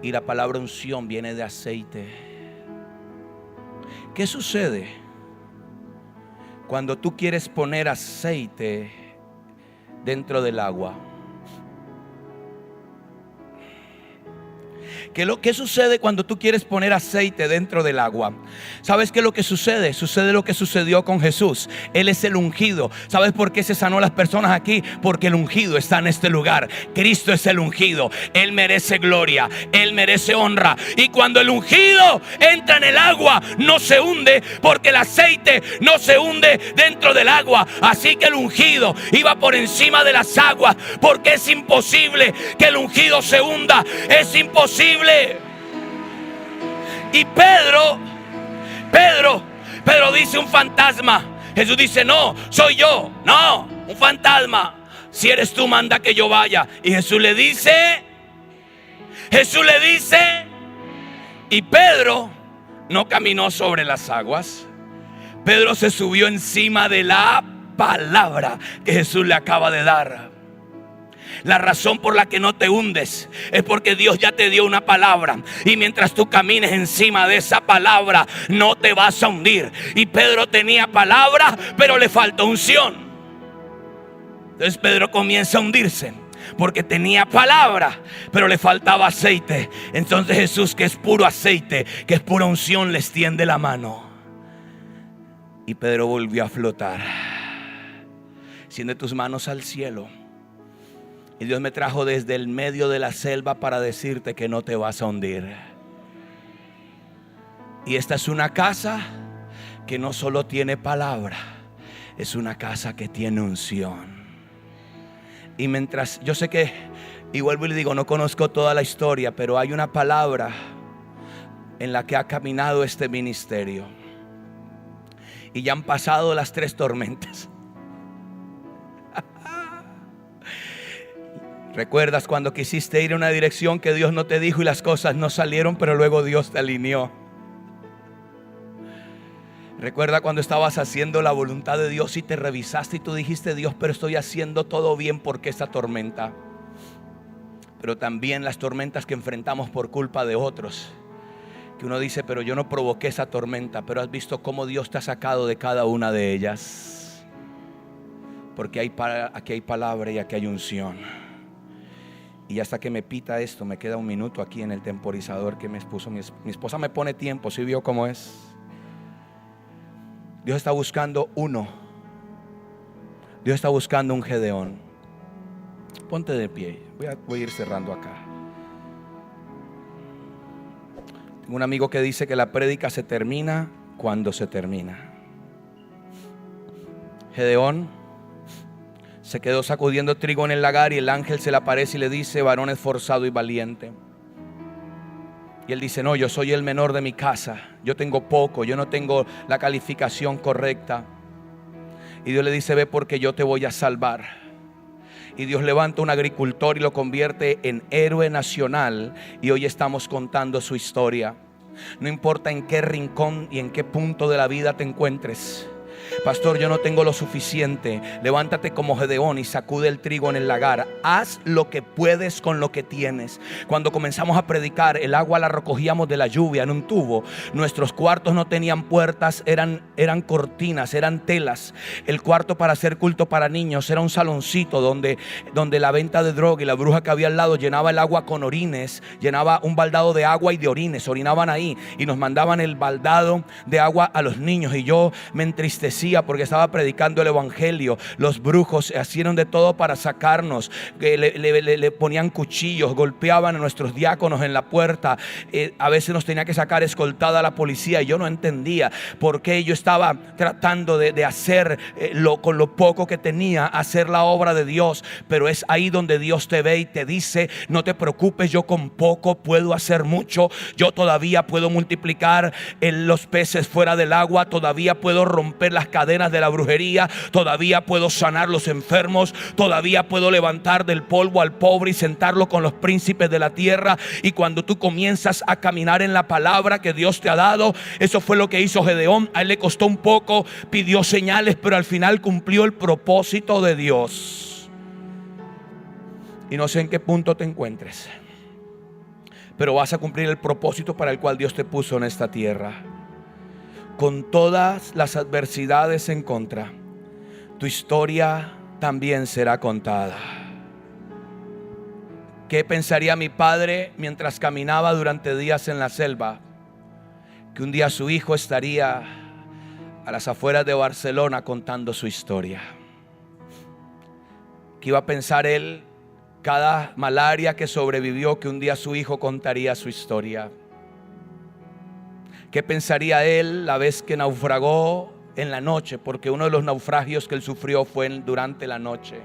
y la palabra unción viene de aceite. ¿Qué sucede cuando tú quieres poner aceite dentro del agua? ¿Qué sucede cuando tú quieres poner aceite dentro del agua? ¿Sabes qué es lo que sucede? Sucede lo que sucedió con Jesús. Él es el ungido. ¿Sabes por qué se sanó a las personas aquí? Porque el ungido está en este lugar. Cristo es el ungido. Él merece gloria, Él merece honra. Y cuando el ungido entra en el agua, no se hunde, porque el aceite no se hunde dentro del agua. Así que el ungido iba por encima de las aguas, porque es imposible que el ungido se hunda. Es imposible. Y Pedro dice un fantasma. Jesús dice: no, soy yo. No, un fantasma. Si eres tú, manda que yo vaya. Y Jesús le dice, y Pedro no caminó sobre las aguas. Pedro se subió encima de la palabra que Jesús le acaba de dar. La razón por la que no te hundes es porque Dios ya te dio una palabra, y mientras tú camines encima de esa palabra no te vas a hundir. Y Pedro tenía palabra, pero le faltó unción. Entonces Pedro comienza a hundirse porque tenía palabra, pero le faltaba aceite. Entonces Jesús, que es puro aceite, que es pura unción, le extiende la mano, y Pedro volvió a flotar. Extiende tus manos al cielo. Y Dios me trajo desde el medio de la selva para decirte que no te vas a hundir. Y esta es una casa que no solo tiene palabra, es una casa que tiene unción. Y mientras, yo sé que, y vuelvo y le digo, no conozco toda la historia, pero hay una palabra en la que ha caminado este ministerio. Y ya han pasado las 3 tormentas. ¿Recuerdas cuando quisiste ir en una dirección que Dios no te dijo y las cosas no salieron, pero luego Dios te alineó? ¿Recuerda cuando estabas haciendo la voluntad de Dios y te revisaste y tú dijiste: Dios, pero estoy haciendo todo bien, ¿por qué esta tormenta? Pero también las tormentas que enfrentamos por culpa de otros, que uno dice: pero yo no provoqué esa tormenta. Pero has visto cómo Dios te ha sacado de cada una de ellas, porque aquí hay palabra y aquí hay unción. Y hasta que me pita esto, me queda un minuto aquí en el temporizador que me puso mi esposa. Me pone tiempo, ¿sí vio cómo es? Dios está buscando uno. Dios está buscando un Gedeón. Ponte de pie. Voy a ir cerrando acá. Tengo un amigo que dice que la prédica se termina cuando se termina. Gedeón se quedó sacudiendo trigo en el lagar, y el ángel se le aparece y le dice: varón esforzado y valiente. Y él dice: no, yo soy el menor de mi casa, yo tengo poco, yo no tengo la calificación correcta. Y Dios le dice: ve, porque yo te voy a salvar. Y Dios levanta un agricultor y lo convierte en héroe nacional, y hoy estamos contando su historia. No importa en qué rincón y en qué punto de la vida te encuentres. Pastor, yo no tengo lo suficiente. Levántate como Gedeón y sacude el trigo en el lagar. Haz lo que puedes con lo que tienes. Cuando comenzamos a predicar, el agua la recogíamos de la lluvia en un tubo. Nuestros cuartos no tenían puertas, eran cortinas, eran telas. El cuarto para hacer culto para niños era un saloncito donde la venta de droga y la bruja que había al lado llenaba el agua con orines. Llenaba un baldado de agua y de orines. Orinaban ahí y nos mandaban el baldado de agua a los niños. Y yo me entristecía porque estaba predicando el evangelio. Los brujos hicieron de todo para sacarnos. Le ponían cuchillos, golpeaban a nuestros diáconos en la puerta. A veces nos tenía que sacar escoltada a la policía, y yo no entendía por qué. Yo estaba tratando de hacer con lo poco que tenía, hacer la obra de Dios. Pero es ahí donde Dios te ve y te dice: no te preocupes, yo con poco puedo hacer mucho. Yo todavía puedo multiplicar los peces fuera del agua. Todavía puedo romper las cadenas de la brujería. Todavía puedo sanar los enfermos. Todavía puedo levantar del polvo al pobre y sentarlo con los príncipes de la tierra. Y cuando tú comienzas a caminar en la palabra que Dios te ha dado, eso fue lo que hizo Gedeón. A él le costó un poco, pidió señales, pero al final cumplió el propósito de Dios. Y no sé en qué punto te encuentres, pero vas a cumplir el propósito para el cual Dios te puso en esta tierra. Con todas las adversidades en contra, tu historia también será contada. ¿Qué pensaría mi padre mientras caminaba durante días en la selva? Que un día su hijo estaría a las afueras de Barcelona contando su historia. ¿Qué iba a pensar él cada malaria que sobrevivió, que un día su hijo contaría su historia? ¿Qué pensaría él la vez que naufragó en la noche? Porque uno de los naufragios que él sufrió fue durante la noche,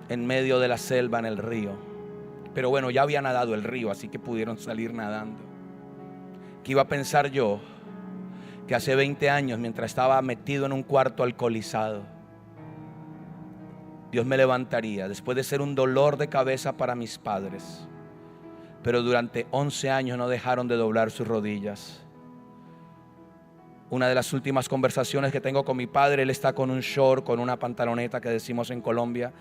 en medio de la selva, en el río. Pero bueno, ya había nadado el río, así que pudieron salir nadando. ¿Qué iba a pensar yo? Que hace 20 años, mientras estaba metido en un cuarto alcoholizado, Dios me levantaría después de ser un dolor de cabeza para mis padres, pero durante 11 años no dejaron de doblar sus rodillas. Una de las últimas conversaciones que tengo con mi padre, él está con un short, con una pantaloneta que decimos en Colombia,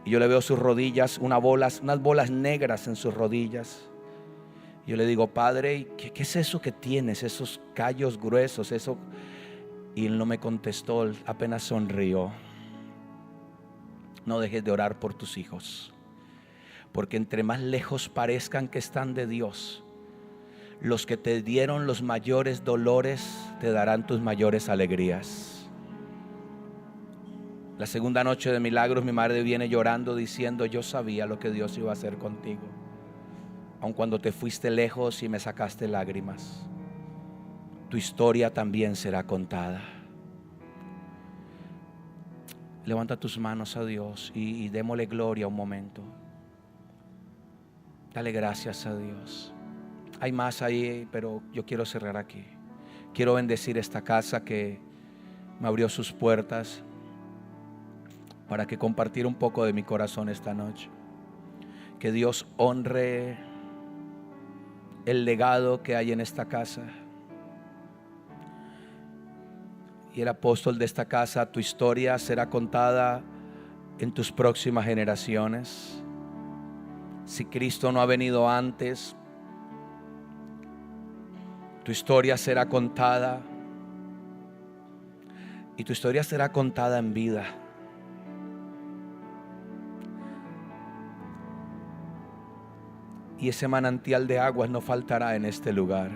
y yo le veo sus rodillas, unas bolas negras en sus rodillas. Yo le digo: Padre, ¿qué es eso que tienes? Esos callos gruesos, eso. Y él no me contestó, él apenas sonrió. No dejes de orar por tus hijos, porque entre más lejos parezcan que están de Dios, los que te dieron los mayores dolores te darán tus mayores alegrías. La segunda noche de milagros, mi madre viene llorando diciendo: yo sabía lo que Dios iba a hacer contigo, aun cuando te fuiste lejos y me sacaste lágrimas. Tu historia también será contada. Levanta tus manos a Dios y démosle gloria un momento. Dale gracias a Dios. Hay más ahí, pero yo quiero cerrar aquí. Quiero bendecir esta casa que me abrió sus puertas para que compartiera un poco de mi corazón esta noche. Que Dios honre el legado que hay en esta casa. Y el apóstol de esta casa: tu historia será contada en tus próximas generaciones. Si Cristo no ha venido antes, tu historia será contada, y tu historia será contada en vida. Y ese manantial de aguas no faltará en este lugar.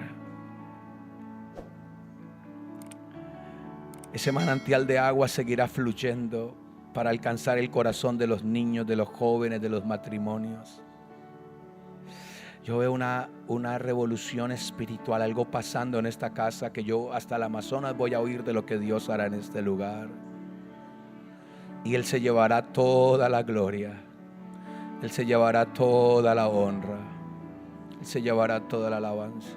Ese manantial de aguas seguirá fluyendo para alcanzar el corazón de los niños, de los jóvenes, de los matrimonios. Yo veo una revolución espiritual, algo pasando en esta casa, que yo hasta el Amazonas voy a oír de lo que Dios hará en este lugar. Y Él se llevará toda la gloria, Él se llevará toda la honra, Él se llevará toda la alabanza.